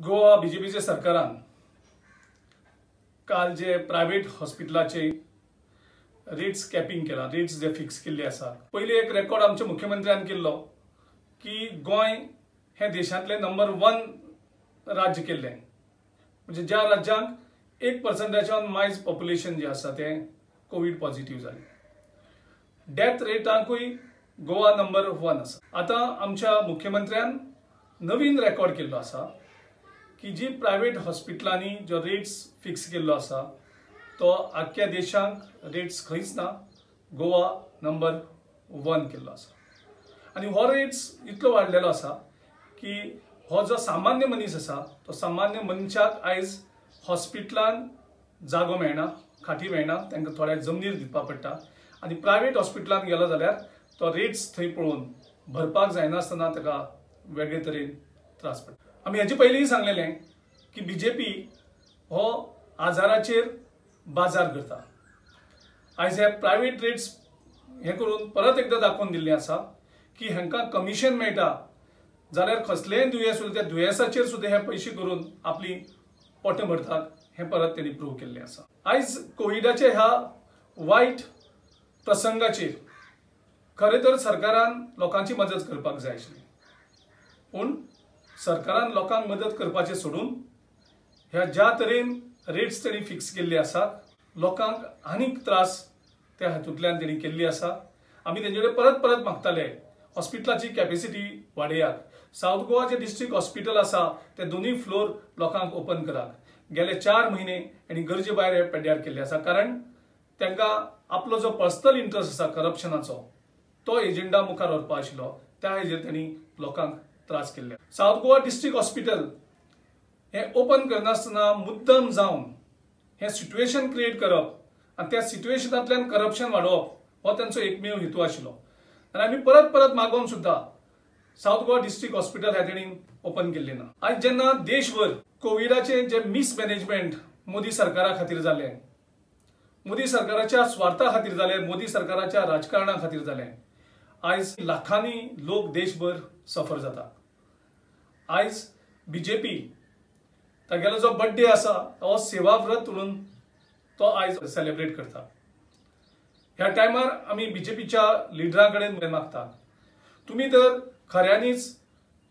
गोवा बीजेपीच्या सरकारान काल जे प्रायव्हेट हॉस्पिटलाचे रेट्स कॅपिंग केला, रेट्स जे फिक्स केल्ले आसा। पयली एक रेकॉर्ड आमच्या मुख्यमंत्र्यान केल्लो की गोंय हे देशांतले नंबर 1 राज्य केल्ले, म्हणजे ज्या राज्यांक 1% मायज पॉप्युलेशन जे आसा ते कोविड पॉझिटिव्ह जाले। डेथ रेटांकूय गोवा नंबर 1 आसा। आता आमच्या मुख्यमंत्र्यान नवीन रेकॉर्ड केल्लो आसा की जी प्रायव्हेट हॉस्पिटलांनी जो रेट्स फिक्स केल्लो आसा तो आख्या देशांक रेट्स खंयच ना, गोवा नंबर 1 केल्लो आसा। आणि हो रेट्स इतलो वाडलेलो आसा की हो जो सामान्य मनीस आसा तो सामान्य मनशाक आयज हॉस्पिटलान जागो मेळना, खाटी मेळना, तांकां थोड्या जमनीर दिवपा पडटा। आणि प्रायव्हेट हॉस्पिटलान गेलो जाल्यार तो रेट्स थंय पळोवन भरपाक जायनासतना ताका वेगळे तरेन त्रास पडटा। आमी हेचे पयलींय सांगलेलें की बीजेपी हो आजाराचेर बाजार करता। आयज हे प्रायव्हेट रेट्स हे करून परत एकदा दाखोवन दिल्लें आसा की हांकां कमिशन मेळटा जाल्यार कसलेंय दुयेंस उरलें त्या दुयेंसाचेर सुद्दां हे पयशे करून आपली पोटां भरतात, हे परत त्यांनी प्रूव्ह केल्लें आसा। आयज कोविडाच्या ह्या वायट प्रसंगाचेर खरें तर सरकारान लोकांची मदत करपाक जाय आशिल्ली, पूण सरकारान लोकांक मदत करपाचें सोडून ह्या ज्या तरेन रेट्स तेणी फिक्स केल्ले आसा लोकांक आनीक त्रास त्या हातूंतल्यान तेणी केल्ली आसा। आमी तेंचे कडेन परत परत मागताले हॉस्पिटलाची कॅपेसिटी वाडयात, साउथ गोवा जे डिस्ट्रिक्ट हॉस्पिटल आसा ते दोनूय फ्लोर लोकांक ओपन करात। गेले 4 म्हयने आनी गरजे भायर हे पेड्ड्यार केल्ले आसा, कारण तांकां आपलो जो पर्सनल इंट्रस्ट आसा करप्शनाचो तो एजेंडा मुखार व्हरपा आशिल्लो, त्या हेजेर तांणी लोकांक त्रास केल्ले। साउथ गोवा डिस्ट्रिक्ट हॉस्पिटल हे ओपन करनासतना मुद्दम जावन हे सिट्युएशन क्रिएट करप आनी त्या सिट्युएशनांतल्यान करप्शन वाडोवप हो तांचो एकमेव हेतू आशिल्लो। आनी आमी परत परत मागोवन सुद्दां साउथ गोवा डिस्ट्रिक्ट हॉस्पिटल हे तेणी ओपन केल्लें ना। आयज जेन्ना देशभर कोविडाचे जे मिसमॅनेजमेंट मोदी सरकारा खातीर जालें, मोदी सरकाराच्या स्वार्था खातीर जालें, मोदी सरकाराच्या राजकारणा खातीर जालें, आयज लाखांनी लोक देशभर सफर जाता। आयज बीजेपी तागेलो जो बर्थडे आसा तो सेवाव्रत म्हणून तो आयज सेलिब्रेट करता। ह्या टायमार आमी बीजेपीच्या लिडरां कडेन मागता, तुमी जर खऱ्यांनीच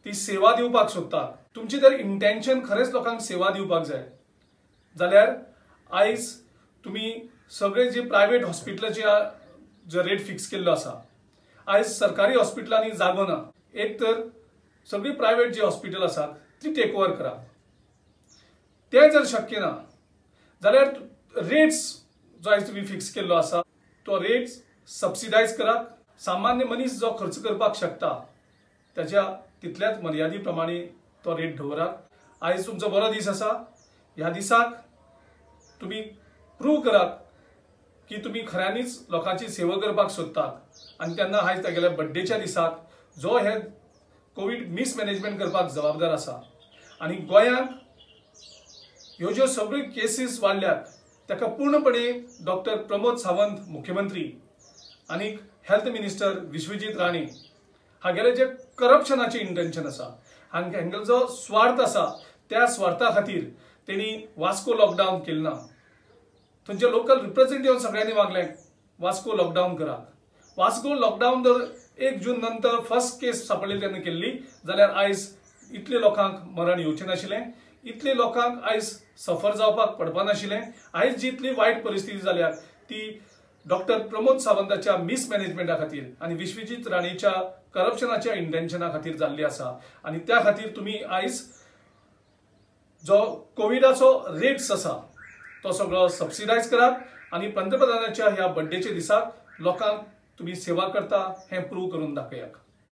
ती सेवा दिवपाक सोदतात, तुमची जर इंटेंशन खरेंच लोकांक सेवा दिवपाक जाय जाल्यार आयज तुमी सगळे जे प्रायव्हेट हॉस्पिटलाचे जो रेट फिक्स केल्लो आसा, आयज सरकारी हॉस्पिटलांनी जागो ना, एक तर सगळी प्रायव्हेट जी हॉस्पिटल आसात ती टेक ओव्हर करा। ते जर शक्य ना जाल्यार रेट्स जो आयज तुम्ही फिक्स केल्लो आसा तो रेट्स सबसिडायज करात। सामान्य मनीस जो खर्च करपाक शकता त्याच्या तितल्याच मर्यादे प्रमाणे तो रेट दवरात। आयज तुमचो बरो दीस आसा, ह्या दिसाक तुम्ही प्रूव्ह करात की तुम्ही खऱ्यांनीच लोकांची सेवा करपाक सोदतात। आणि तेन्ना आयज तागेल्या बर्थडेच्या दिसाक जो हे कोविड मिसमॅनेजमेंट करपाक जबाबदार आसा आणि गोंयांत ह्यो ज्यो सगळ्यो केसीस वाडल्यात ताका पूर्णपणे डॉक्टर प्रमोद सावंत मुख्यमंत्री आणि हेल्थ मिनिस्टर विश्वजीत राणे हागेले जे करप्शनाचे इंटेंशन आसा, हांगेलो जो स्वार्थ आसा त्या स्वार्था खातीर तेणी वास्को लॉकडावन केले ना। थंयचे लोकल रिप्रेझेंटेटिव्ह सगळ्यांनी मागले वास्को लॉकडावन करात। वास्को लॉकडावन जर 1 जून नंतर फर्स्ट केस सापडली तेन्ना केल्ली जाल्यार आयज इतले लोकांक मरण येवचें नाशिल्लें, इतले लोकांक आयज सफर जावपाक पडपा नाशिल्लें। आयज जी इतली वायट परिस्थिती जाल्या ती डॉक्टर प्रमोद सावंताच्या मिसमॅनेजमेंटा खातीर आणि विश्वजीत राणेच्या करप्शनाच्या इंटेंशना खातीर जाल्ली आसा। आणि त्या खातीर तुम्ही आयज जो कोविडाचो रेट्स आसा तो सगळो सबसिडायज करात आणि पंतप्रधानाच्या ह्या बर्थडेच्या दिसाक लोकांक तुम्ही सेवा करता हे प्रूव्ह करून दाखयात।